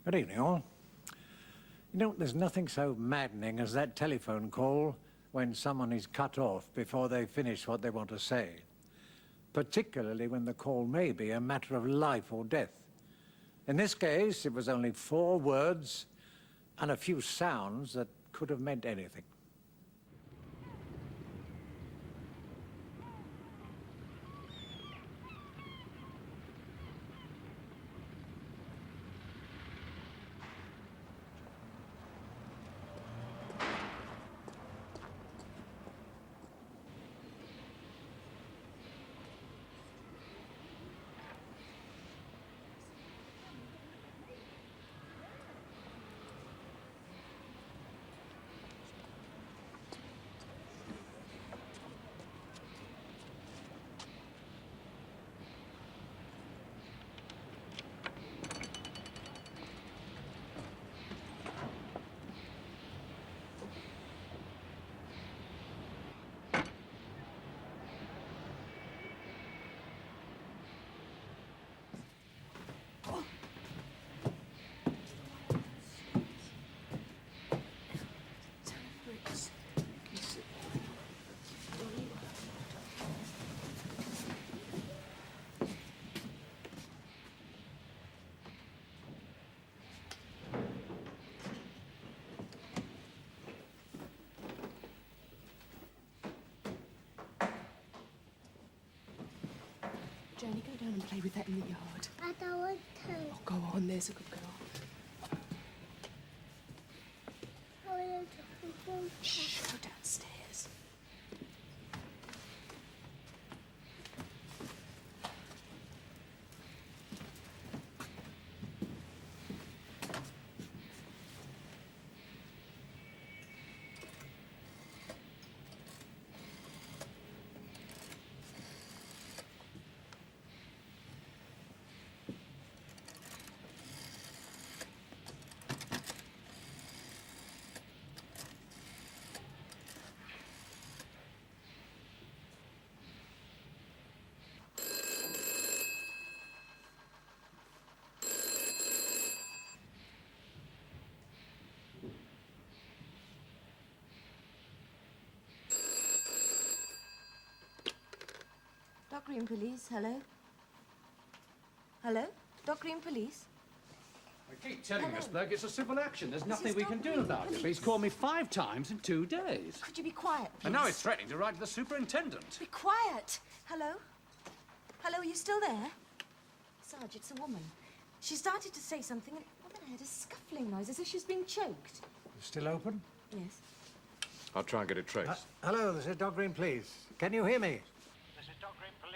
Good evening, all. You know, there's nothing so maddening as that telephone call when someone is cut off before they finish what they want to say. Particularly when the call may be a matter of life or death. In this case, it was only 4 words and a few sounds that could have meant anything. Janey, go down and play with that in the yard. I don't want to. Oh, go on, there's a good girl. I want to. Shh, go downstairs. Dock Green Police, hello? Hello? Dock Green Police? I keep telling Miss Berg it's a civil action. There's nothing is we can do Dock Green about it. Police. But he's called me 5 times in 2 days. Could you be quiet, please? And now he's threatening to write to the superintendent. Be quiet! Hello? Hello, are you still there? Sarge, it's a woman. She started to say something and I heard a scuffling noise as if she's being choked. Still open? Yes. I'll try and get it traced. Hello, this is Dock Green Police. Can you hear me? This is Dock Green Police.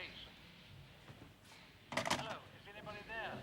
Hello, is anybody there?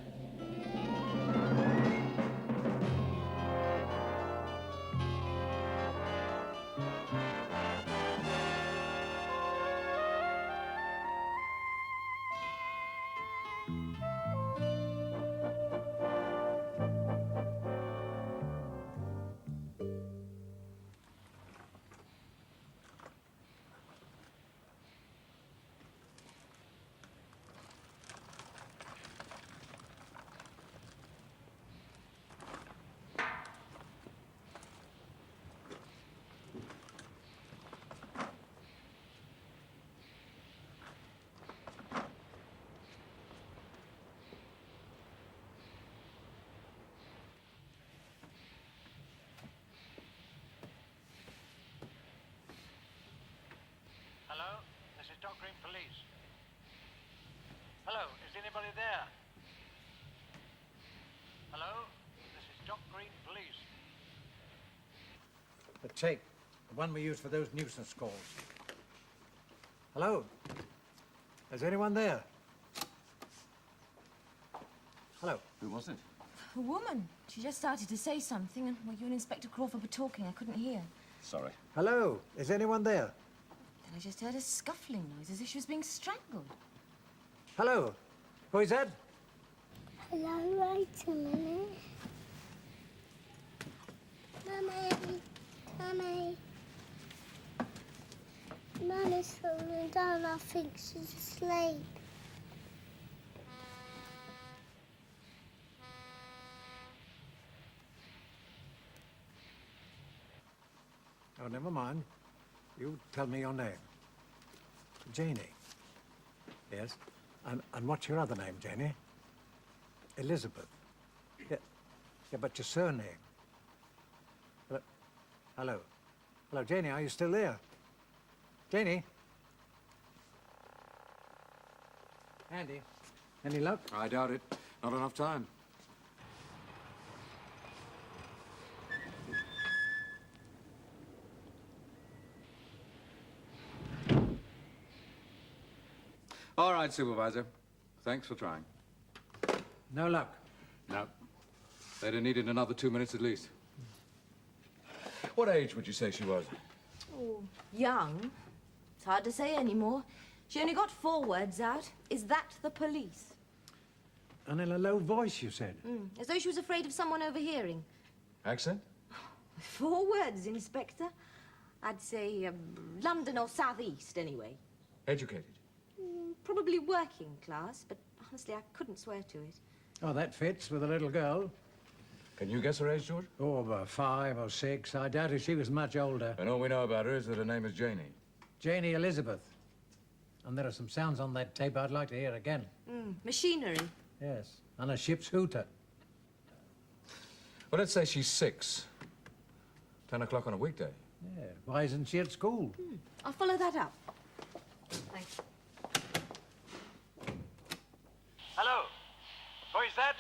Hello, this is Dock Green Police. Hello, is anybody there? Hello, this is Dock Green Police. The tape. The one we use for those nuisance calls. Hello? Is anyone there? Hello? Who was it? A woman. She just started to say something and while you and Inspector Crawford were talking, I couldn't hear. Sorry. Hello? Is anyone there? Then I just heard a scuffling noise as if she was being strangled. Hello? Who is that? Hello, wait a minute. Mummy, Mummy. Mummy's falling down. I think she's asleep. Oh, never mind. You tell me your name. Janey. Yes. And what's your other name, Janey? Elizabeth. Yeah, but your surname. Hello. Hello, Janey, are you still there? Janey? Andy, any luck? I doubt it. Not enough time. All right, Supervisor. Thanks for trying. No luck. No. They'd have needed another 2 minutes at least. What age would you say she was? Oh, young. It's hard to say anymore. She only got 4 words out. Is that the police? And in a low voice, you said? As though she was afraid of someone overhearing. Accent? 4 words, Inspector. I'd say London or southeast, anyway. Educated? Probably working class, but honestly, I couldn't swear to it. Oh, that fits with a little girl. Can you guess her age, George? Oh, about 5 or 6. I doubt if she was much older. And all we know about her is that her name is Janey. Janey Elizabeth. And there are some sounds on that tape I'd like to hear again. Machinery. Yes, and a ship's hooter. Well, let's say she's 6. 10 o'clock on a weekday. Yeah, why isn't she at school? I'll follow that up. Thanks. Hello? Who is that?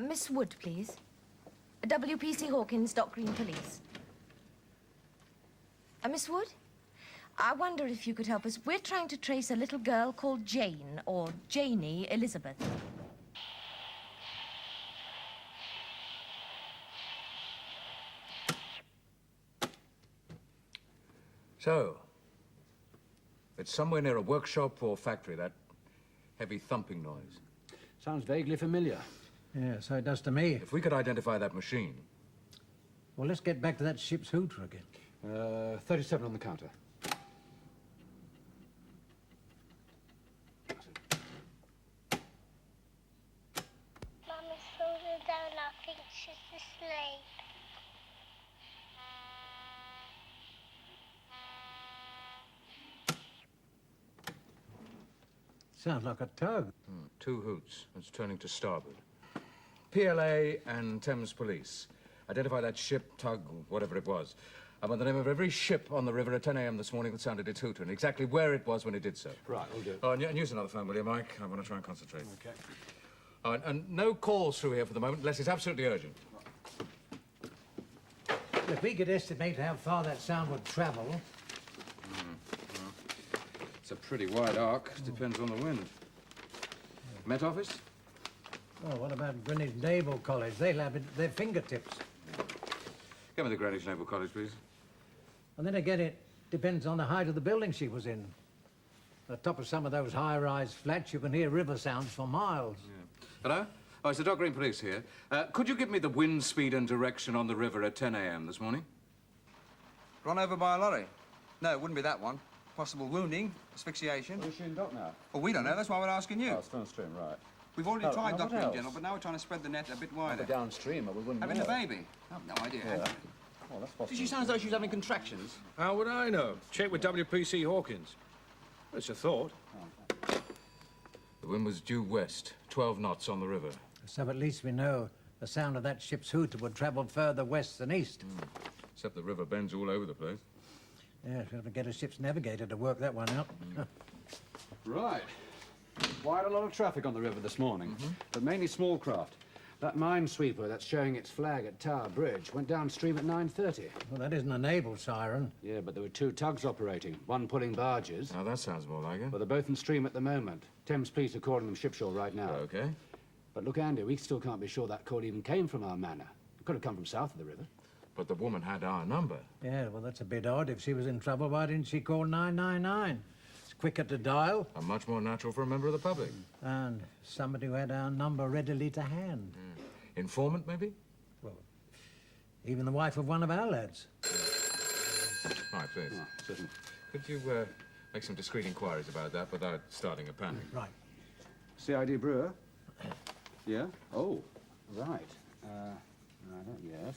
Miss Wood, please. WPC Hawkins, Dock Green Police. Miss Wood? I wonder if you could help us. We're trying to trace a little girl called Jane, or Janey Elizabeth. So, it's somewhere near a workshop or factory, that heavy thumping noise. Sounds vaguely familiar. Yeah, so it does to me. If we could identify that machine. Well, let's get back to that ship's hooter again. 37 on the counter. Mummy's falling down. I think she's asleep. Sounds like a tug. 2 hoots. It's turning to starboard. PLA and Thames Police. Identify that ship, tug, whatever it was. I want the name of every ship on the river at 10 a.m. this morning that sounded its hooter and exactly where it was when it did so. Right, we'll do. Oh, and use another phone, will you, Mike? I want to try and concentrate. Okay. Oh, and no calls through here for the moment unless it's absolutely urgent. If we could estimate how far that sound would travel. It's a pretty wide arc. Depends on the wind. Met Office? Oh, what about Greenwich Naval College? They'll have it at their fingertips. Give me the Greenwich Naval College, please. And then again, it depends on the height of the building she was in. At the top of some of those high-rise flats, you can hear river sounds for miles. Yeah. Hello? Oh, it's the Dock Green Police here. Could you give me the wind speed and direction on the river at 10 a.m. this morning? Run over by a lorry? No, it wouldn't be that one. Possible wounding, asphyxiation. Is she in dock now? Well, we don't know. That's why we're asking you. Oh, it's downstream, right. We've already Oh, tried now Dock what Green, else? General, but now we're trying to spread the net a bit wider. Downstream, we wouldn't Having know. a baby? I've no idea. Yeah. Oh, that's possible. Did she sound as though she was having contractions? How would I know? Check with WPC Hawkins. It's a thought. The wind was due west, 12 knots on the river. So at least we know the sound of that ship's hooter would travel further west than east. Except the river bends all over the place. Yeah, we'll have to get a ship's navigator to work that one out. Right. Quite a lot of traffic on the river this morning, but mainly small craft. That minesweeper that's showing its flag at Tower Bridge went downstream at 9:30. Well, that isn't a naval siren. Yeah, but there were 2 tugs operating, one pulling barges. Now, that sounds more like it. But they're both in stream at the moment. Thames Police are calling them shipshore right now. Okay. But look, Andy, we still can't be sure that call even came from our manor. It could have come from south of the river. But the woman had our number. Yeah, well, that's a bit odd. If she was in trouble, why didn't she call 999? It's quicker to dial. And much more natural for a member of the public. And somebody who had our number readily to hand. Informant, maybe? Well, even the wife of one of our lads. Right, please. Oh, certainly. Could you make some discreet inquiries about that without starting a panic? Right. CID Brewer? Yeah? Oh, right. Yes.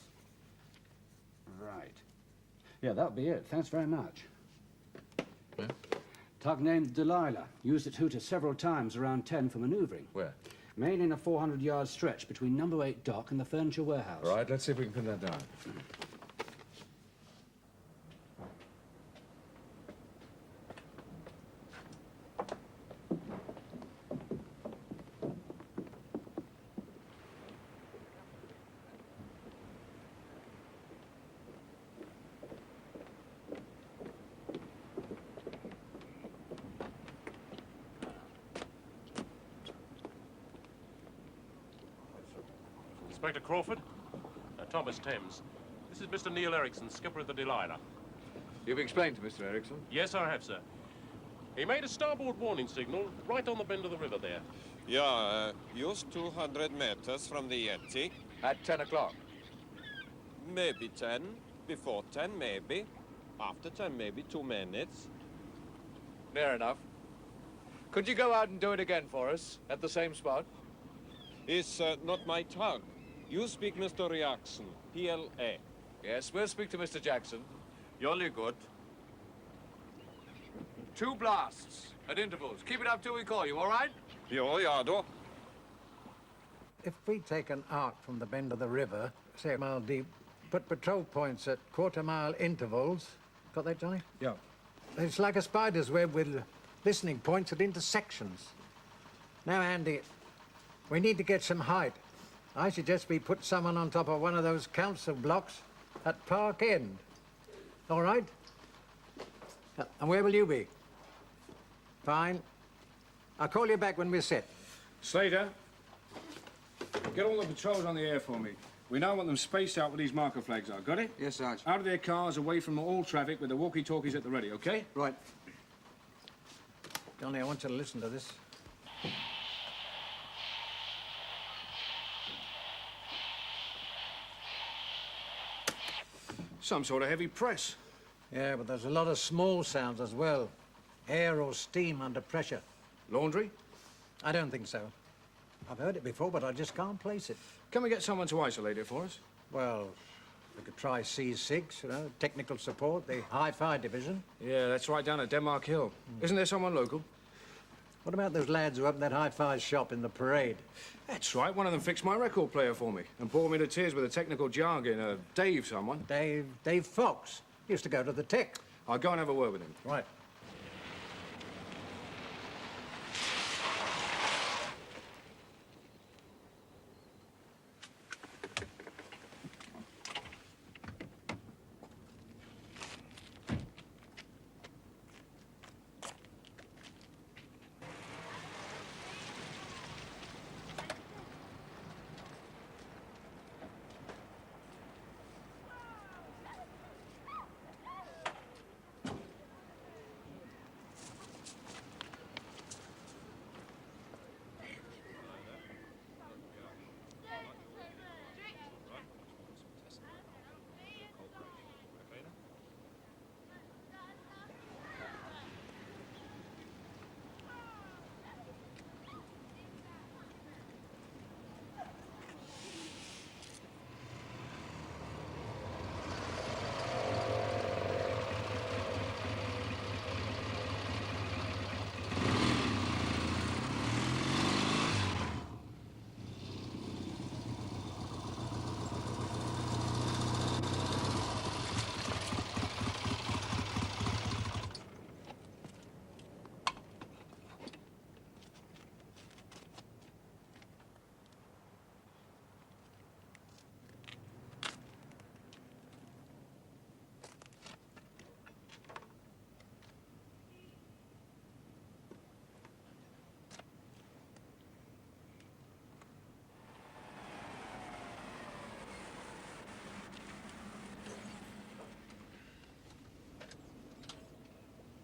Right. Yeah, that'll be it. Thanks very much. Yeah? Tug named Delilah. Used it hooter several times around 10 for manoeuvring. Where? Mainly in a 400-yard stretch between number 8 dock and the furniture warehouse. All right, let's see if we can pin that down. Inspector Crawford? Thomas Thames. This is Mr. Neil Erickson, skipper of the Delilah. You've explained to Mr. Erickson? Yes, I have, sir. He made a starboard warning signal right on the bend of the river there. Yeah, just 200 meters from the Yeti. At 10 o'clock? Maybe 10. Before 10, maybe. After 10, maybe 2 minutes. Near enough. Could you go out and do it again for us, at the same spot? It's not my tongue. You speak Mr. Erickson, PLA. Yes, we'll speak to Mr. Jackson. Jolly good. 2 blasts at intervals. Keep it up till we call you, all right? Jo, ja då. If we take an arc from the bend of the river, say a mile deep, put patrol points at quarter-mile intervals. Got that, Johnny? Yeah. It's like a spider's web with listening points at intersections. Now, Andy, we need to get some height. I suggest we put someone on top of one of those council blocks at Park End. All right? And where will you be? Fine. I'll call you back when we're set. Slater, get all the patrols on the air for me. We now want them spaced out where these marker flags are. Got it? Yes, Sarge. Out of their cars, away from all traffic, with the walkie-talkies at the ready, okay? Right. Donnely, I want you to listen to this. Some sort of heavy press. Yeah, but there's a lot of small sounds as well. Air or steam under pressure. Laundry? I don't think so. I've heard it before, but I just can't place it. Can we get someone to isolate it for us? Well, we could try C6, you know, technical support, the hi-fi division. Yeah, that's right down at Denmark Hill. Isn't there someone local? What about those lads who opened that hi-fi shop in the parade? That's right. One of them fixed my record player for me and bored me to tears with the technical jargon. Dave someone. Dave Fox. Used to go to the tech. I'll go and have a word with him. Right.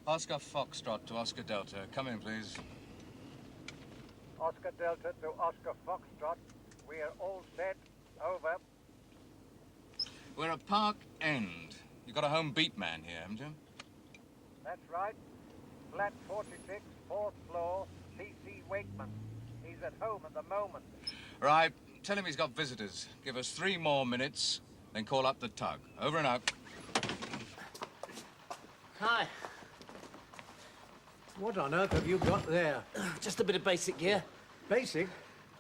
Oscar Foxtrot to Oscar Delta. Come in, please. Oscar Delta to Oscar Foxtrot. We are all set. Over. We're at Park End. You've got a home beat man here, haven't you? That's right. Flat 46, 4th floor, C.C. Wakeman. He's at home at the moment. Right, tell him he's got visitors. Give us 3 more minutes, then call up the tug. Over and out. Hi. What on earth have you got there? Just a bit of basic gear. Basic?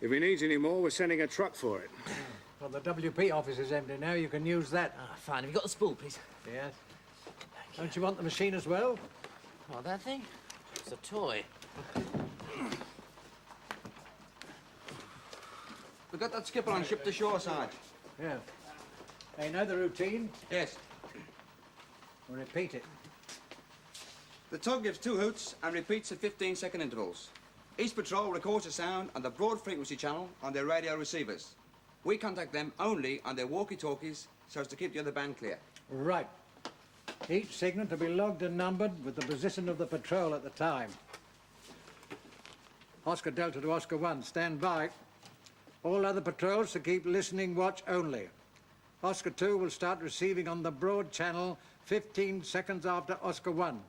If he needs any more, we're sending a truck for it. Well, the WP office is empty now. You can use that. Ah, fine. Have you got the spool, please? Yes. Don't you want the machine as well? What, that thing? It's a toy. We got that skipper on ship to shore, Sarge. Yeah. They know the routine? Yes. We'll repeat it. The tug gives 2 hoots and repeats at 15-second intervals. Each patrol records the sound on the broad frequency channel on their radio receivers. We contact them only on their walkie-talkies so as to keep the other band clear. Right. Each signal to be logged and numbered with the position of the patrol at the time. Oscar Delta to Oscar 1, stand by. All other patrols to keep listening watch only. Oscar 2 will start receiving on the broad channel 15 seconds after Oscar 1.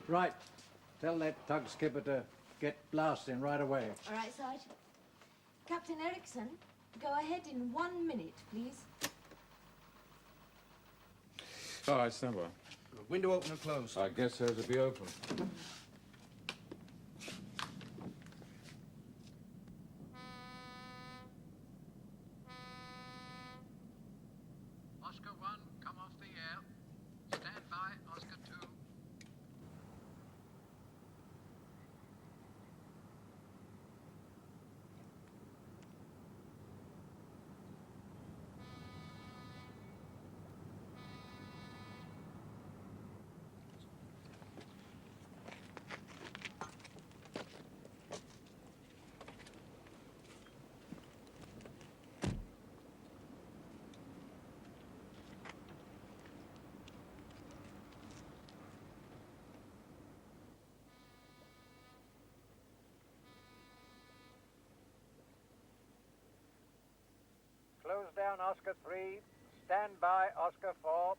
Right. Tell that tug skipper to get blasting right away. All right, Sarge. Captain Erickson, go ahead in 1 minute, please. All right, stand by. Window open and closed. I guess hers will be open. Oscar 1, come off the air. Stand by, Oscar 2. Close down, Oscar 3. Stand by, Oscar 4.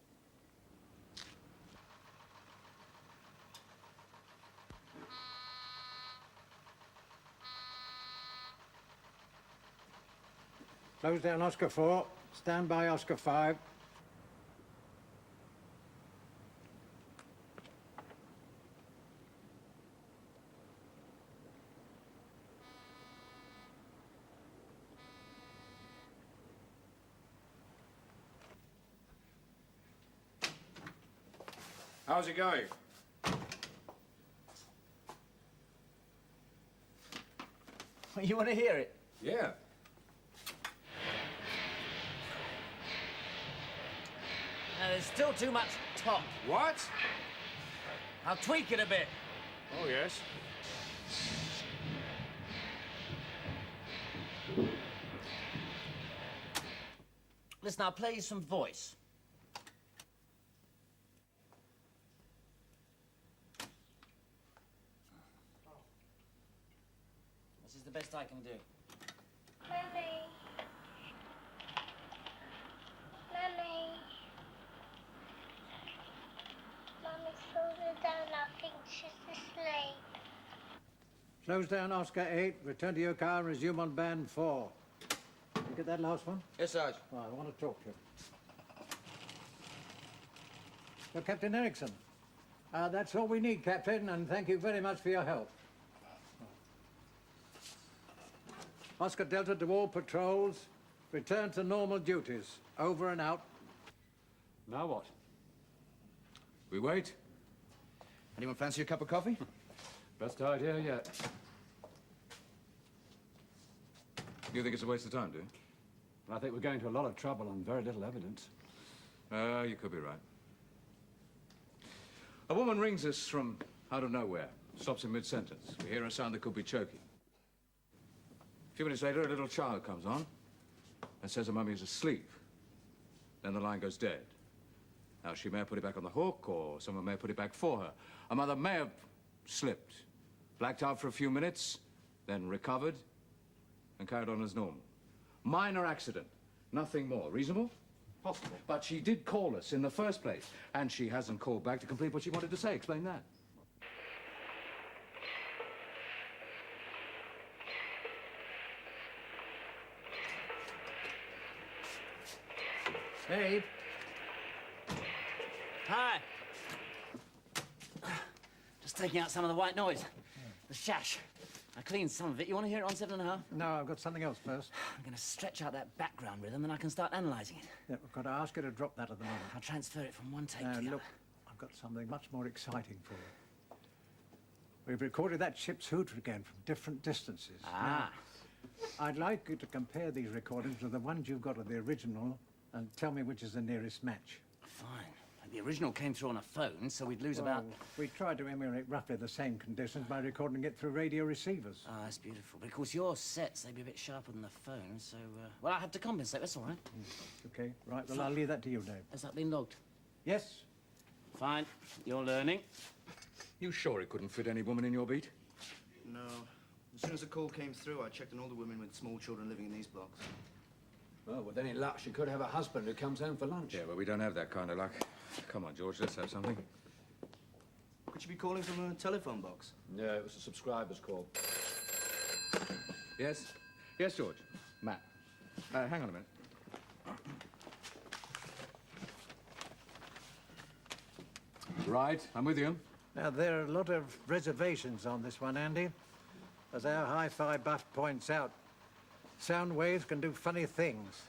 Close down Oscar 4. Stand by Oscar 5. How's it going? You want to hear it? Yeah. There's still too much top. What? I'll tweak it a bit. Oh, yes. Listen, I'll play you some voice. This is the best I can do. Mummy. Mummy. Mummy's falling down. I think she's asleep. Close down Oscar 8. Return to your car and resume on band 4. You get that last one? Yes, Sarge. Right, I want to talk to you. So, Captain Erickson, that's all we need, Captain, and thank you very much for your help. Oscar Delta to all patrols. Return to normal duties. Over and out. Now what? We wait? Anyone fancy a cup of coffee? Best idea yet. You think it's a waste of time, do you? I think we're going to a lot of trouble on very little evidence. You could be right. A woman rings us from out of nowhere. Stops in mid-sentence. We hear a sound that could be choking. A few minutes later, a little child comes on and says her mummy is asleep. Then the line goes dead. Now, she may have put it back on the hook, or someone may have put it back for her. Her mother may have slipped, blacked out for a few minutes, then recovered, and carried on as normal. Minor accident, nothing more. Reasonable? Possible. But she did call us in the first place, and she hasn't called back to complete what she wanted to say. Explain that. Steve? Hi. Just taking out some of the white noise. The shash. I cleaned some of it. You want to hear it on 7.5? No, I've got something else first. I'm going to stretch out that background rhythm and I can start analysing it. Yeah, we've got to ask you to drop that at the moment. I'll transfer it from one take Now, to the look, other. I've got something much more exciting for you. We've recorded that ship's hooter again from different distances. Ah. Now, I'd like you to compare these recordings with the ones you've got of the original and tell me which is the nearest match. Fine. The original came through on a phone, so we'd lose about... We tried to emulate roughly the same conditions by recording it through radio receivers. Ah, that's beautiful. But of course, your sets, they'd be a bit sharper than the phone, so... well, I have to compensate. That's all right. Okay, right. Well, I'll leave that to you, Dave. Has that been logged? Yes. Fine. You're learning. You sure it couldn't fit any woman in your beat? No. As soon as the call came through, I checked on all the women with small children living in these blocks. Well, with any luck, she could have a husband who comes home for lunch. Yeah, but we don't have that kind of luck. Come on, George, let's have something. Could she be calling from a telephone box? Yeah, it was a subscriber's call. Yes? Yes, George. Matt. Hang on a minute. Right, I'm with you. Now, there are a lot of reservations on this one, Andy. As our hi-fi buff points out, sound waves can do funny things.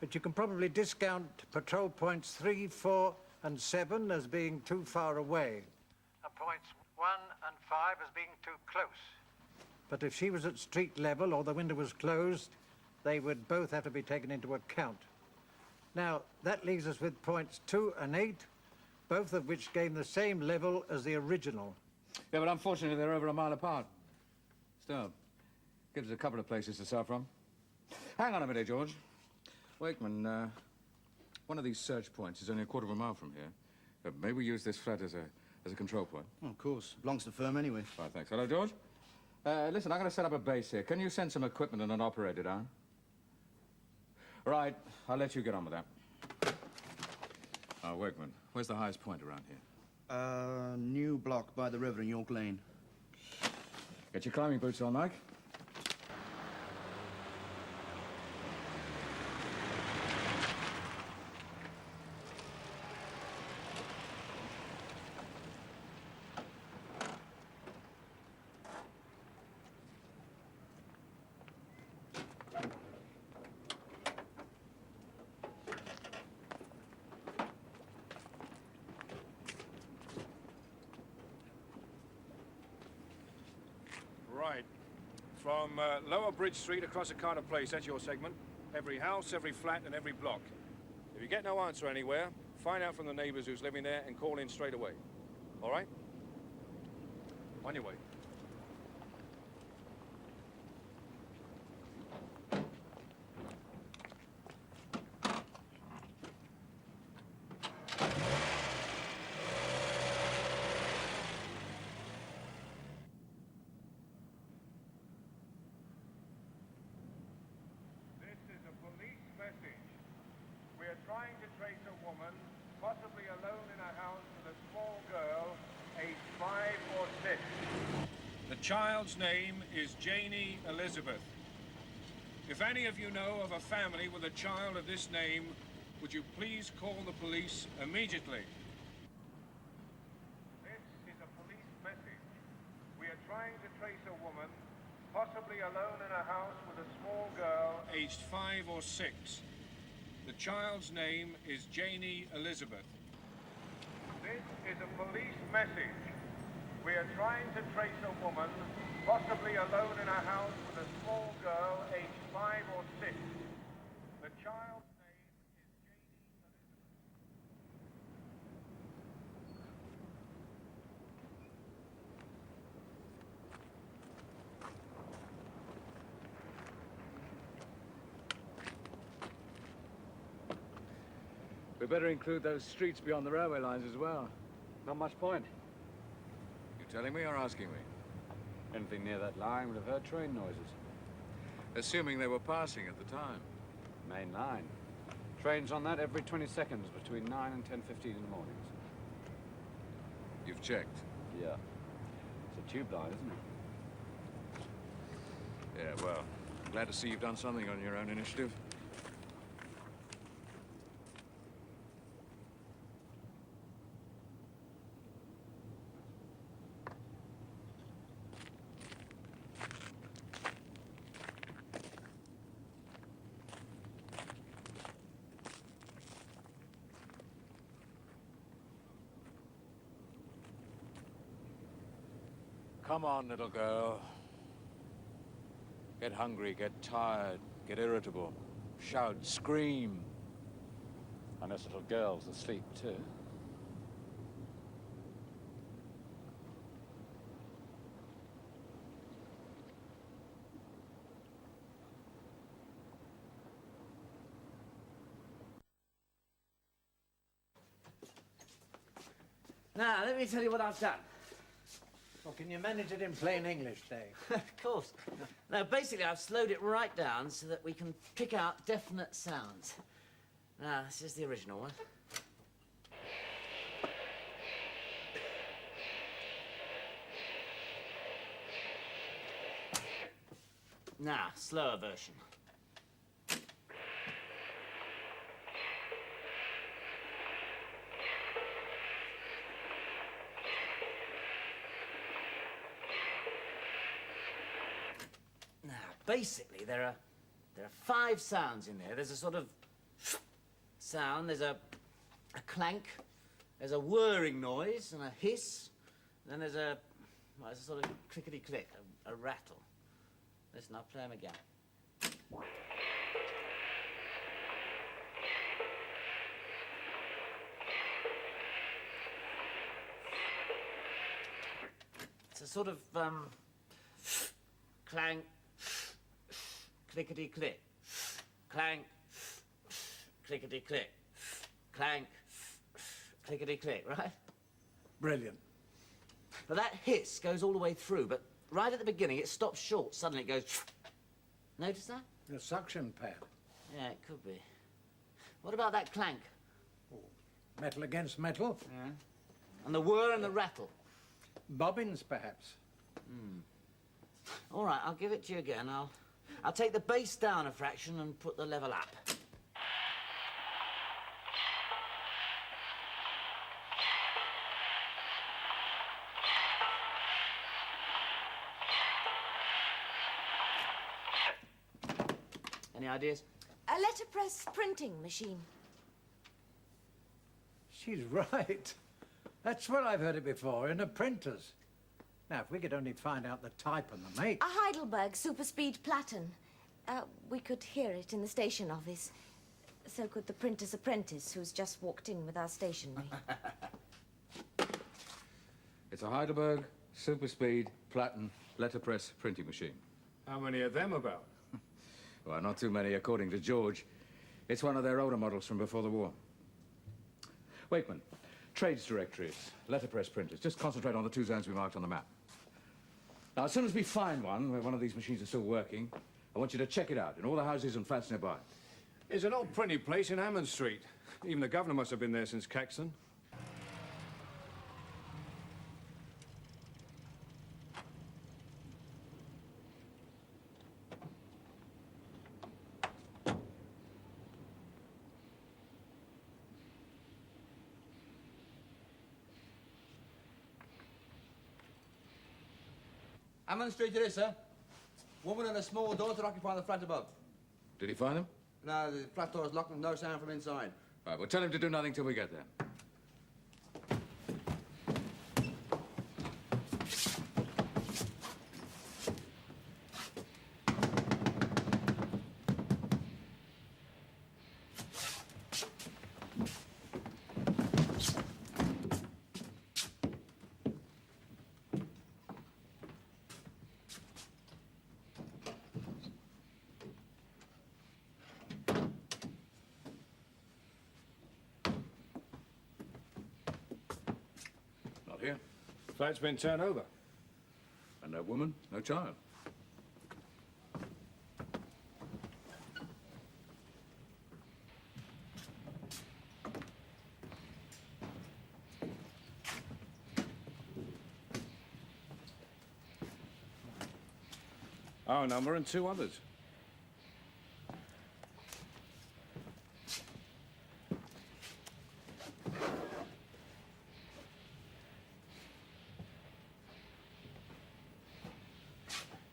But you can probably discount patrol points 3, 4, and 7 as being too far away. And points 1 and 5 as being too close. But if she was at street level or the window was closed, they would both have to be taken into account. Now, that leaves us with points 2 and 8, both of which gain the same level as the original. Yeah, but unfortunately, they're over a mile apart. Still, gives us a couple of places to start from. Hang on a minute, George. Wakeman, one of these search points is only a quarter of a mile from here. Maybe we use this flat as a control point. Oh, of course. Belongs to the firm anyway. Right, thanks. Hello, George. Listen, I'm going to set up a base here. Can you send some equipment and an operator down? Right, I'll let you get on with that. Wakeman, where's the highest point around here? New block by the river in York Lane. Get your climbing boots on, Mike. Right. From Lower Bridge Street across the Carter Place, that's your segment. Every house, every flat, and every block. If you get no answer anywhere, find out from the neighbors who's living there and call in straight away. All right? On your way. Trying to trace a woman, possibly alone in a house with a small girl, aged 5 or 6. The child's name is Janey Elizabeth. If any of you know of a family with a child of this name, would you please call the police immediately? This is a police message. We are trying to trace a woman, possibly alone in a house with a small girl, aged 5 or 6. The child's name is Janey Elizabeth. This is a police message. We are trying to trace a woman, possibly alone in a house with a small girl, aged 5 or 6. The child's name is Janey We better include those streets beyond the railway lines as well. Not much point. You telling me or asking me? Anything near that line would have heard train noises. Assuming they were passing at the time. Main line. Trains on that every 20 seconds between 9 and 10:15 in the mornings. You've checked? Yeah. It's a tube line, isn't it? Yeah, well, glad to see you've done something on your own initiative. Come on, little girl. Get hungry, get tired, get irritable. Shout, scream. And this little girl's asleep, too. Now, let me tell you what I've done. Well, can you manage it in plain English, Dave? Of course. Now, basically, I've slowed it right down so that we can pick out definite sounds. Now, this is the original one. Now, slower version. Now, basically, there are 5 sounds in there. There's a sort of sound, there's a clank, there's a whirring noise and a hiss, and then there's a sort of clickety-click, a rattle. Listen, I'll play them again. It's a sort of clank, clickety-click, clank, clickety-click, clank, clickety-click, right? Brilliant. But that hiss goes all the way through, but right at the beginning, it stops short. Suddenly it goes... Notice that? The suction pad. Yeah, it could be. What about that clank? Oh, metal against metal. Yeah. And the whir and the rattle? Bobbins, perhaps. All right, I'll give it to you again. I'll take the bass down a fraction and put the level up. Any ideas? A letterpress printing machine. She's right. That's where I've heard it before, in a printer's. Now, if we could only find out the type and the make. A Heidelberg super-speed platen. We could hear it in the station office. So could the printer's apprentice, who's just walked in with our stationery. It's a Heidelberg super speed platen letterpress printing machine. How many of them about? Well, not too many, according to George. It's one of their older models from before the war. Wakeman, trades directories, letterpress printers. Just concentrate on the 2 zones we marked on the map. Now, as soon as we find one where one of these machines is still working, I want you to check it out in all the houses and flats nearby. There's an old printing place in Hammond Street. Even the governor must have been there since Caxton. Hammond Street it is, sir. Woman and a small daughter occupy the flat above. Did he find them? No, the flat door is locked and no sound from inside. Right, well, tell him to do nothing till we get there. Here. Flat's been turned over. And no woman, no child. Our number and 2 others.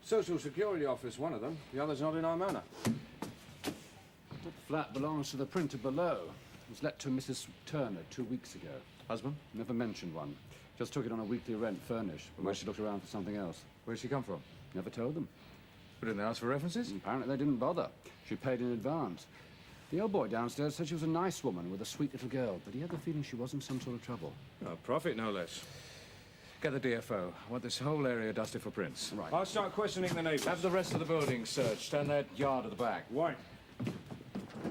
Social Security Office, one of them. The other's not in our manor. That flat belongs to the printer below. It was let to Mrs. Turner 2 weeks ago. Husband? Never mentioned one. Just took it on a weekly rent furnished, but she looked around for something else. Where'd she come from? Never told them. But didn't they ask for references? Apparently they didn't bother. She paid in advance. The old boy downstairs said she was a nice woman with a sweet little girl, but he had the feeling she was in some sort of trouble. A profit, no less. Get the DFO. I want this whole area dusted for prints. Right. I'll start questioning the neighbours. Have the rest of the building searched and that yard at the back. Why?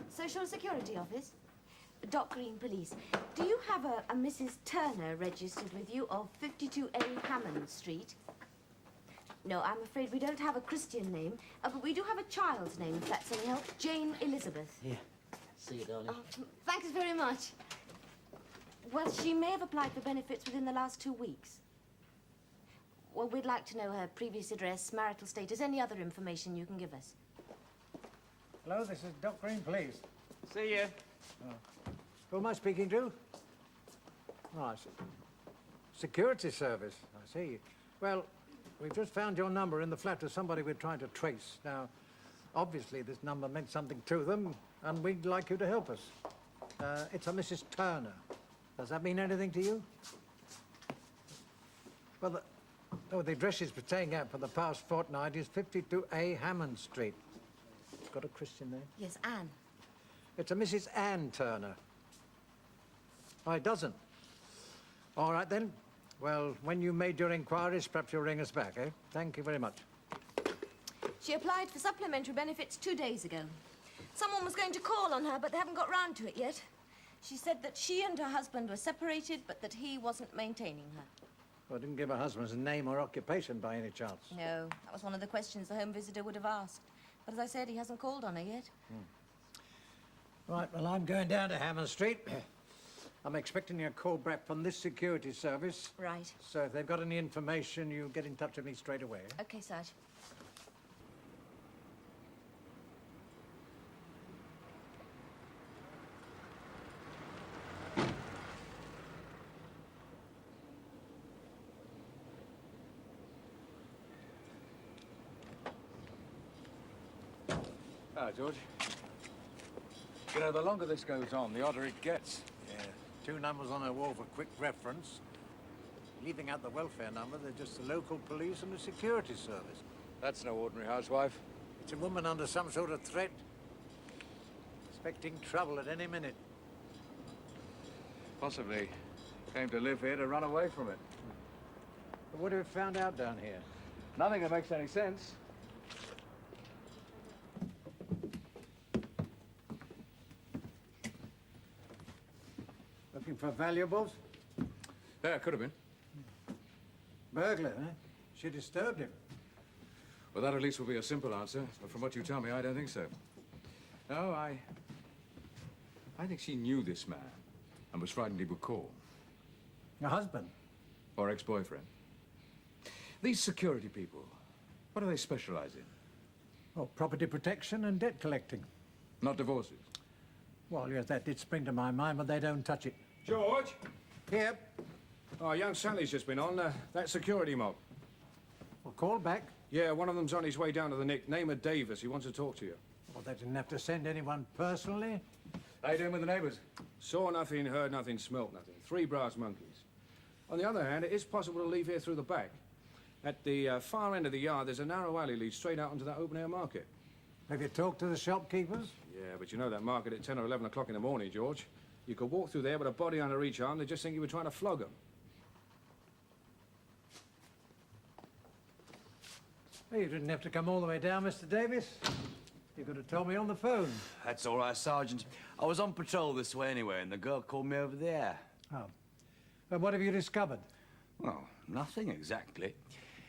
Social Security Office? Dock Green Police. Do you have a Mrs. Turner registered with you of 52A Hammond Street? No, I'm afraid we don't have a Christian name, but we do have a child's name, if that's any help. Jane Elizabeth. Here. See you, darling. Oh, thanks very much. Well, she may have applied for benefits within the last 2 weeks. Well, we'd like to know her previous address, marital status, any other information you can give us. Hello, this is Dock Green Police. See you. Who am I speaking to? Oh, I see. Security Service. I see. Well, we've just found your number in the flat of somebody we're trying to trace. Now, obviously this number meant something to them, and we'd like you to help us. It's a Mrs. Turner. Does that mean anything to you? Well, the address she's been staying at for the past fortnight is 52A Hammond Street. It's got a Christian name? Yes, Anne. It's a Mrs. Ann Turner. Oh, it doesn't? All right, then. Well, when you made your inquiries, perhaps you'll ring us back, eh? Thank you very much. She applied for supplementary benefits 2 days ago. Someone was going to call on her, but they haven't got round to it yet. She said that she and her husband were separated, but that he wasn't maintaining her. Well, didn't give her husband's name or occupation by any chance. No, that was one of the questions the home visitor would have asked. But as I said, he hasn't called on her yet. Right, well, I'm going down to Hammond Street. I'm expecting a call back from this security service. Right. So if they've got any information, you get in touch with me straight away. Okay, Sarge. Ah, George. You know, the longer this goes on, the odder it gets. Yeah, 2 numbers on her wall for quick reference. Leaving out the welfare number, they're just the local police and the security service. That's no ordinary housewife. It's a woman under some sort of threat. Expecting trouble at any minute. Possibly came to live here to run away from it. But what have we found out down here? Nothing that makes any sense. Looking for valuables? Yeah, it could have been. Burglar, eh? She disturbed him. Well, that at least will be a simple answer. But from what you tell me, I don't think so. No, I think she knew this man and was frightened he would call. Your husband? Or ex-boyfriend. These security people, what do they specialize in? Oh, property protection and debt collecting. Not divorces? Well, yes, that did spring to my mind, but they don't touch it. George? Here. Oh, young Sally's just been on. That security mob. Well, call back. Yeah, one of them's on his way down to the Nick. Name of Davis. He wants to talk to you. Well, they didn't have to send anyone personally. How you doing with the neighbours? Saw nothing, heard nothing, smelt nothing. 3 brass monkeys. On the other hand, it is possible to leave here through the back. At the far end of the yard, there's a narrow alley leads straight out onto that open-air market. Have you talked to the shopkeepers? Yeah, but you know that market at 10 or 11 o'clock in the morning, George. You could walk through there with a body under each arm, they just think you were trying to flog them. Well, you didn't have to come all the way down, Mr. Davis. You could have told me on the phone. That's all right, Sergeant. I was on patrol this way anyway, and the girl called me over there. Oh. Well, what have you discovered? Well, nothing exactly.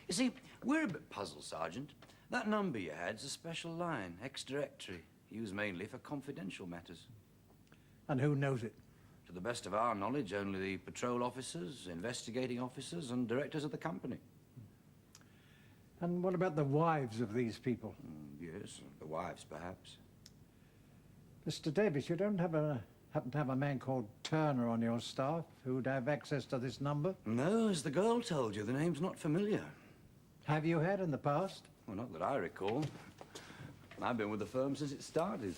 You see, we're a bit puzzled, Sergeant. That number you had's a special line, ex-directory, used mainly for confidential matters. And who knows it? To the best of our knowledge, only the patrol officers, investigating officers, and directors of the company. And what about the wives of these people? Yes, the wives, perhaps. Mr. Davis, you don't happen to have a man called Turner on your staff who'd have access to this number? No, as the girl told you, the name's not familiar. Have you had in the past? Well, not that I recall. I've been with the firm since it started.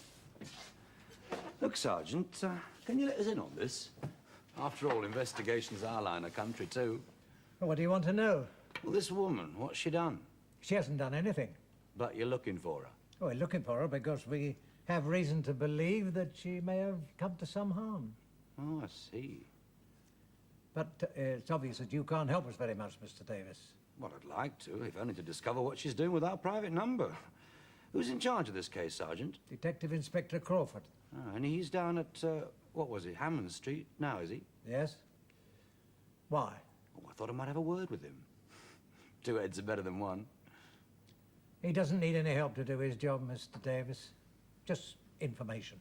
Look, Sergeant, can you let us in on this? After all, investigation's our line of country, too. Well, what do you want to know? Well, this woman, what's she done? She hasn't done anything. But you're looking for her. Oh, we're looking for her because we have reason to believe that she may have come to some harm. Oh, I see. But it's obvious that you can't help us very much, Mr. Davis. Well, I'd like to, if only to discover what she's doing with our private number. Who's in charge of this case, Sergeant? Detective Inspector Crawford. Oh, and he's down at, what was it, Hammond Street now, is he? Yes. Why? Oh, I thought I might have a word with him. Two heads are better than one. He doesn't need any help to do his job, Mr. Davis. Just information.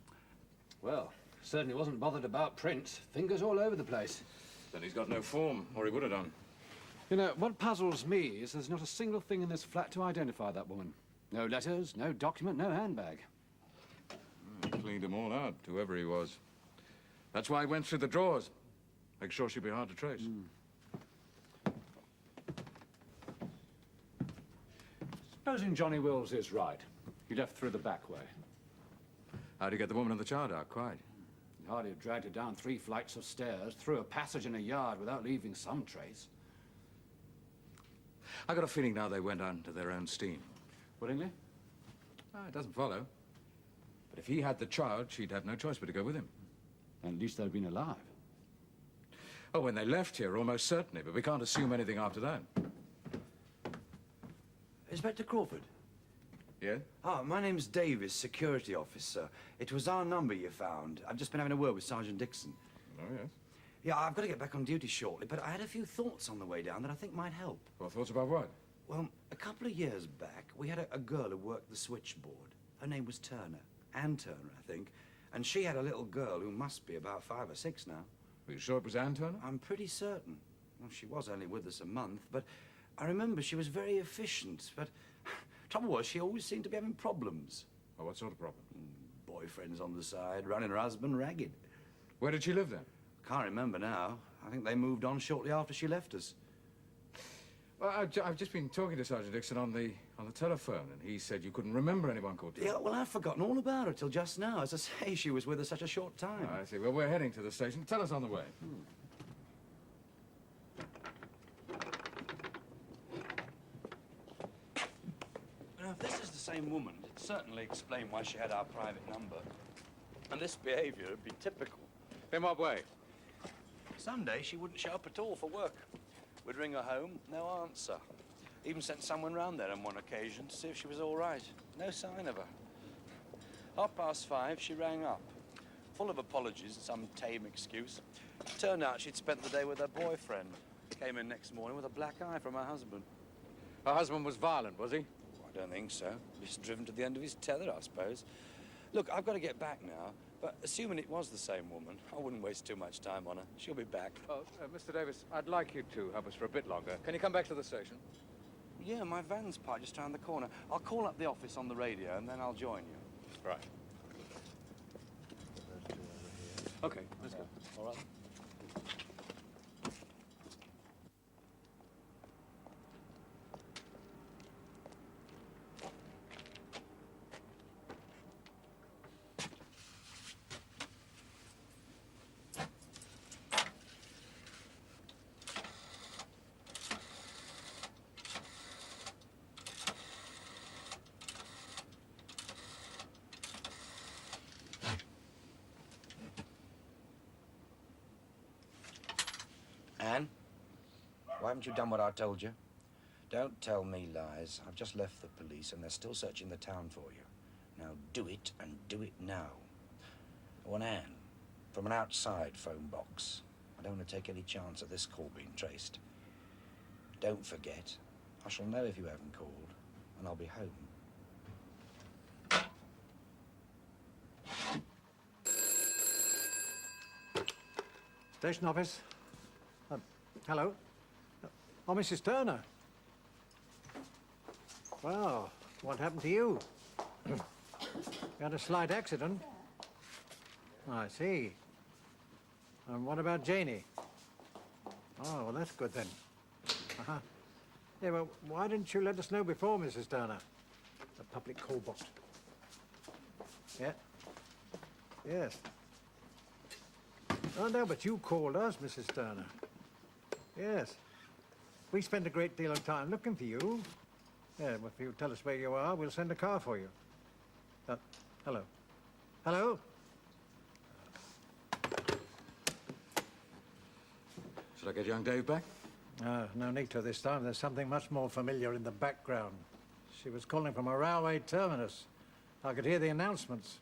Well, certainly wasn't bothered about prints. Fingers all over the place. Then he's got no form, or he would have done. You know, what puzzles me is there's not a single thing in this flat to identify that woman. No letters, no document, no handbag. He cleaned them all out, whoever he was. That's why he went through the drawers. Make sure she'd be hard to trace. Supposing Johnny Wills is right. He left through the back way. How'd he get the woman and the child out, quiet? He'd hardly have dragged her down 3 flights of stairs, through a passage in a yard without leaving some trace. I got a feeling now they went under their own steam. Willingly? It doesn't follow. But if he had the child, she'd have no choice but to go with him. And at least they'd been alive. Oh, when they left here, almost certainly, but we can't assume anything after that. Inspector Crawford? Yeah? Ah, my name's Davis, security officer. It was our number you found. I've just been having a word with Sergeant Dixon. Oh, yes? Yeah, I've got to get back on duty shortly, but I had a few thoughts on the way down that I think might help. Well, thoughts about what? Well, a couple of years back, we had a girl who worked the switchboard. Her name was Turner. Ann Turner, I think. And she had a little girl who must be about 5 or 6 now. Are you sure it was Ann Turner? I'm pretty certain. Well, she was only with us a month, but I remember she was very efficient. But trouble was, she always seemed to be having problems. Oh, what sort of problem? Boyfriends on the side, running her husband ragged. Where did she live then? Can't remember now. I think they moved on shortly after she left us. Well, I've just been talking to Sergeant Dixon on the telephone, and he said you couldn't remember anyone called Turner. Yeah, well, I've forgotten all about her till just now. As I say, she was with us such a short time. I see. Well, we're heading to the station. Tell us on the way. Now, if this is the same woman, it'd certainly explain why she had our private number. And this behavior would be typical. In what way? Some days she wouldn't show up at all for work. We'd ring her home, no answer. Even sent someone round there on one occasion to see if she was all right. No sign of her. 5:30, she rang up, full of apologies and some tame excuse. Turned out she'd spent the day with her boyfriend. Came in next morning with a black eye from her husband. Her husband was violent, was he? I don't think so. Just driven to the end of his tether, I suppose. Look, I've got to get back now, but assuming it was the same woman, I wouldn't waste too much time on her. She'll be back. Oh, Mr. Davis, I'd like you to help us for a bit longer. Can you come back to the station? Yeah, my van's parked just around the corner. I'll call up the office on the radio and then I'll join you. Right. Okay, let's go. All right. Anne, why haven't you done what I told you? Don't tell me lies. I've just left the police and they're still searching the town for you. Now do it, and do it now. I want Anne, from an outside phone box. I don't want to take any chance of this call being traced. Don't forget, I shall know if you haven't called, and I'll be home. Station office. Hello. Oh, Mrs. Turner. Well, what happened to you? You had a slight accident. I see. And what about Janey? Oh, well, that's good then. Uh-huh. Yeah, well, why didn't you let us know before, Mrs. Turner? The public call box. Yeah? Yes. Oh, no, but you called us, Mrs. Turner. Yes. We spend a great deal of time looking for you. Yeah, well, if you tell us where you are, we'll send a car for you. Hello. Hello? Should I get young Dave back? No need to this time. There's something much more familiar in the background. She was calling from a railway terminus. I could hear the announcements.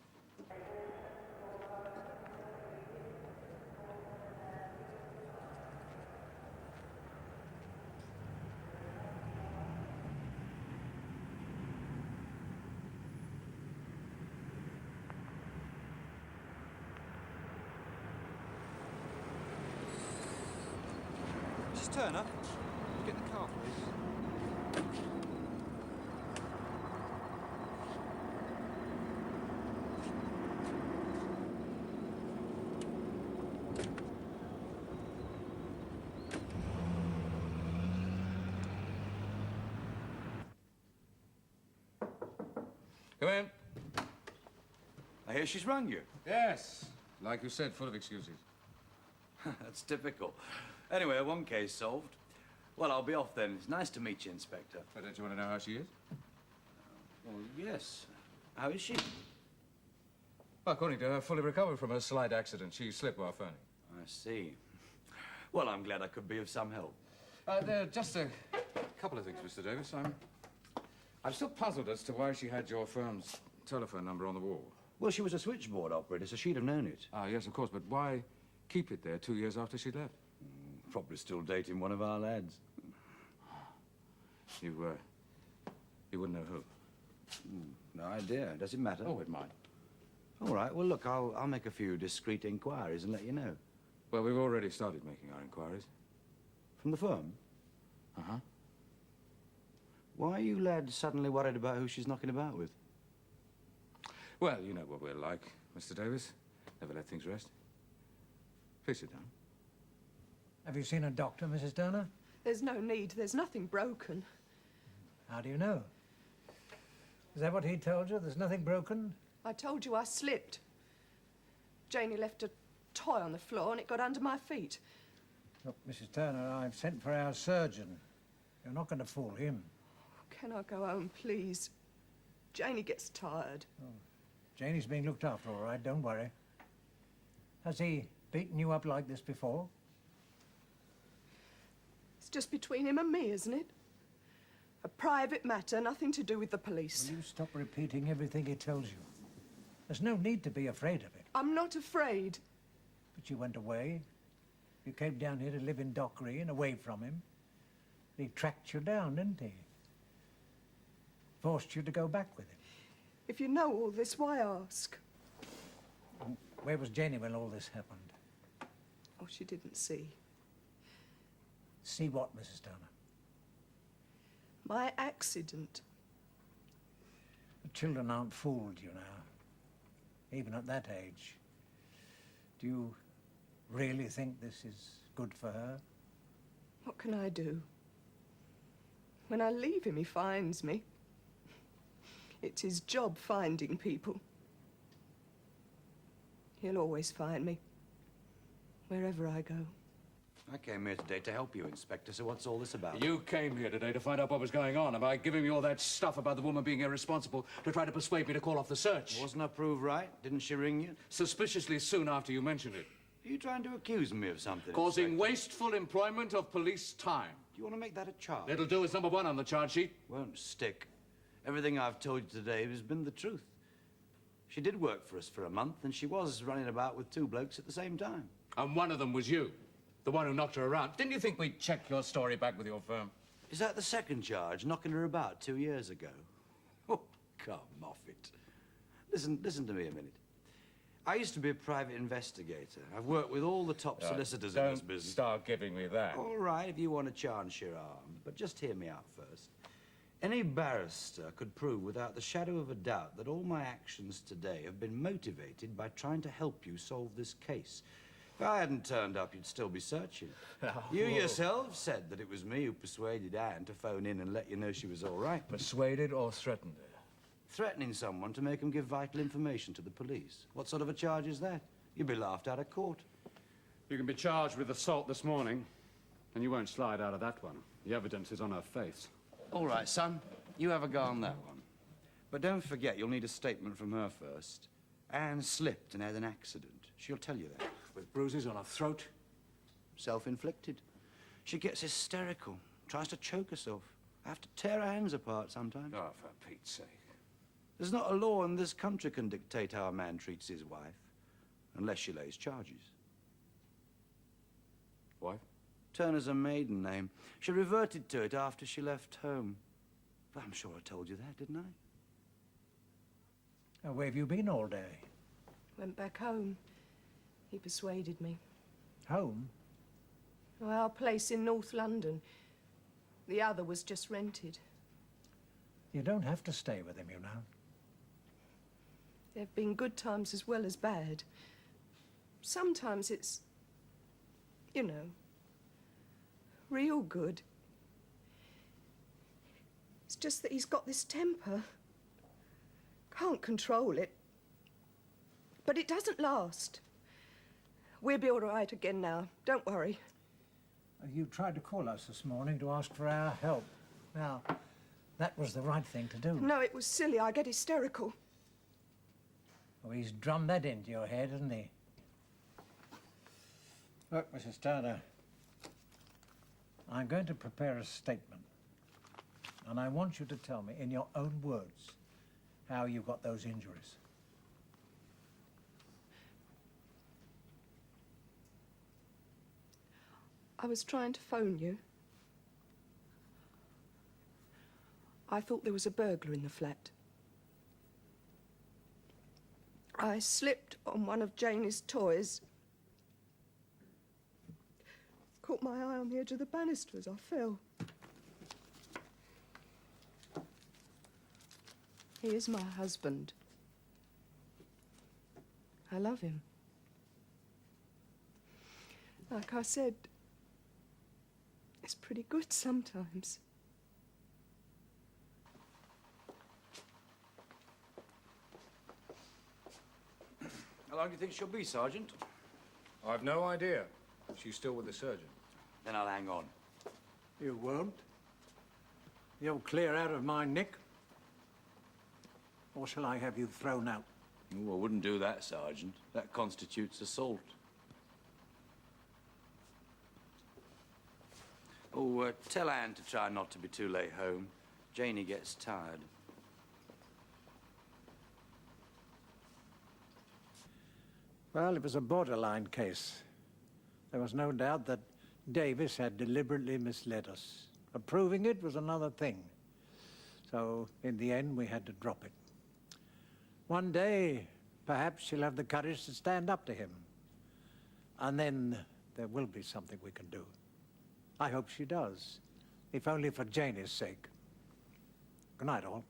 Mrs. Turner, can you get the car, please? Come in. I hear she's rung you. Yes. Like you said, full of excuses. That's typical. Anyway, one case solved. Well, I'll be off then. It's nice to meet you, Inspector. But don't you want to know how she is? Well, yes. How is she? Well, according to her, fully recovered from her slight accident. She slipped while phoning. I see. Well, I'm glad I could be of some help. Just a couple of things, Mr. Davis. I'm still puzzled as to why she had your firm's telephone number on the wall. Well, she was a switchboard operator, so she'd have known it. Ah, yes, of course, but why keep it there 2 years after she left? Probably still dating one of our lads. You wouldn't know who? No idea. Does it matter? Oh, it might. All right, well, look, I'll make a few discreet inquiries and let you know. Well, we've already started making our inquiries. From the firm? Uh-huh. Why are you lads suddenly worried about who she's knocking about with? Well, you know what we're like, Mr. Davis. Never let things rest. Please sit down. Have you seen a doctor, Mrs. Turner? There's no need. There's nothing broken. How do you know? Is that what he told you? There's nothing broken? I told you I slipped. Janey left a toy on the floor and it got under my feet. Look, Mrs. Turner, I've sent for our surgeon. You're not going to fool him. Can I go home, please? Janey gets tired. Oh. Janey's being looked after, all right. Don't worry. Has he beaten you up like this before? It's just between him and me, isn't it? A private matter, nothing to do with the police. Will you stop repeating everything he tells you? There's no need to be afraid of it. I'm not afraid. But you went away. You came down here to live in Dock Green, away from him. He tracked you down, didn't he? Forced you to go back with him. If you know all this, why ask? Where was Janey when all this happened? Oh, she didn't see. See what, Mrs. Turner? My accident. The children aren't fooled, you know. Even at that age. Do you really think this is good for her? What can I do? When I leave him, he finds me. It's his job finding people. He'll always find me, wherever I go. I came here today to help you, Inspector, so what's all this about? You came here today to find out what was going on. Am I giving me all that stuff about the woman being irresponsible to try to persuade me to call off the search? Wasn't I proved right? Didn't she ring you? Suspiciously soon after you mentioned it. Are you trying to accuse me of something, Causing Inspector? wasteful employment of police time. Do you want to make that a charge? It'll do as number 1 on the charge sheet. Won't stick. Everything I've told you today has been the truth. She did work for us for a month, and she was running about with 2 blokes at the same time. And one of them was you, the one who knocked her around. Didn't you think we'd check your story back with your firm? Is that the second charge, knocking her about 2 years ago? Oh, come off it. Listen to me a minute. I used to be a private investigator. I've worked with all the top solicitors in this business. Don't start giving me that. All right, if you want to chance your arm, but just hear me out first. Any barrister could prove without the shadow of a doubt that all my actions today have been motivated by trying to help you solve this case. If I hadn't turned up, you'd still be searching. You yourself said that it was me who persuaded Anne to phone in and let you know she was all right. Persuaded or threatened her? Threatening someone to make them give vital information to the police. What sort of a charge is that? You'd be laughed out of court. You can be charged with assault this morning, and you won't slide out of that one. The evidence is on her face. All right, son. You have a go on that one. But don't forget, you'll need a statement from her first. Anne slipped and had an accident. She'll tell you that. With bruises on her throat? Self-inflicted. She gets hysterical, tries to choke herself. I have to tear her hands apart sometimes. Oh, for Pete's sake. There's not a law in this country can dictate how a man treats his wife, unless she lays charges. Wife? Turner's a maiden name. She reverted to it after she left home. But I'm sure I told you that, didn't I? Where have you been all day? Went back home. He persuaded me. Home? Well, our place in North London. The other was just rented. You don't have to stay with him, you know. There have been good times as well as bad. Sometimes it's, you know, real good. It's just that he's got this temper. Can't control it. But it doesn't last. We'll be all right again now. Don't worry. You tried to call us this morning to ask for our help. Now, that was the right thing to do. No, it was silly. I get hysterical. Oh, he's drummed that into your head, hasn't he? Look, Mrs. Turner, I'm going to prepare a statement. And I want you to tell me, in your own words, how you got those injuries. I was trying to phone you. I thought there was a burglar in the flat. I slipped on one of Janey's toys. Caught my eye on the edge of the banister as I fell. He is my husband. I love him. Like I said, it's pretty good sometimes. How long do you think she'll be, Sergeant? I've no idea. She's still with the surgeon. Then I'll hang on. You won't? You'll clear out of my nick? Or shall I have you thrown out? Oh, I wouldn't do that, Sergeant. That constitutes assault. Oh, tell Anne to try not to be too late home. Janey gets tired. Well, it was a borderline case. There was no doubt that Davis had deliberately misled us. Approving it was another thing. So, in the end, we had to drop it. One day, perhaps she'll have the courage to stand up to him. And then there will be something we can do. I hope she does, if only for Janey's sake. Good night, all.